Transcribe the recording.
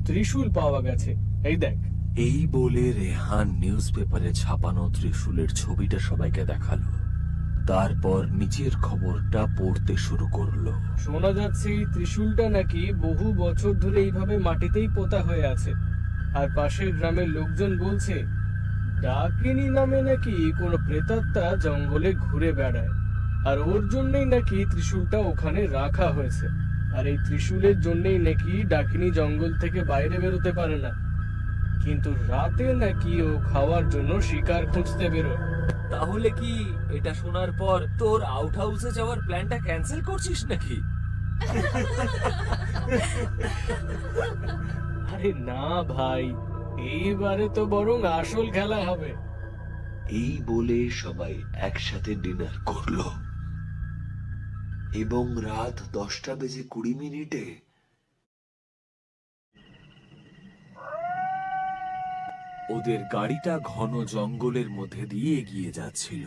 ত্রিশূল পাওয়া গেছে, এই দেখ। এই বলে রেহান নিউজ পেপারে ছাপানো ত্রিশূলের ছবিটা সবাইকে দেখালো। তারপর নিচের খবরটা পড়তে শুরু করলো। শোনা যাচ্ছে এই ত্রিশূলটা নাকি বহু বছর ধরে এইভাবে মাটিতেই পোতা হয়ে আছে। আর পাশের গ্রামের লোকজন বলছে ডাকিনী নামে নাকি কোনো প্রেতাত্মা জঙ্গলে ঘুরে বেড়ায়, আর ওর জন্যই নাকি ত্রিশূলটা ওখানে রাখা হয়েছে। আর এই ত্রিশূলের জন্যই নাকি ডাকিনী জঙ্গল থেকে বাইরে বেরোতে পারে না, কিন্তু রাতে নাকি ও খাওয়ার জন্য শিকার খুঁজতে বেরোয়। তাহলে কি এটা শোনার পর তোর আউট হাউসে যাওয়ার প্ল্যানটা ক্যান্সেল করছিস নাকি? আরে না ভাই, এইবারে তো বরং আসল খেলা হবে। এই বলে সবাই একসাথে ডিনার করলো এবং রাত 10:20 ওদের গাড়িটা ঘন জঙ্গলের মধ্যে দিয়ে এগিয়ে যাচ্ছিল।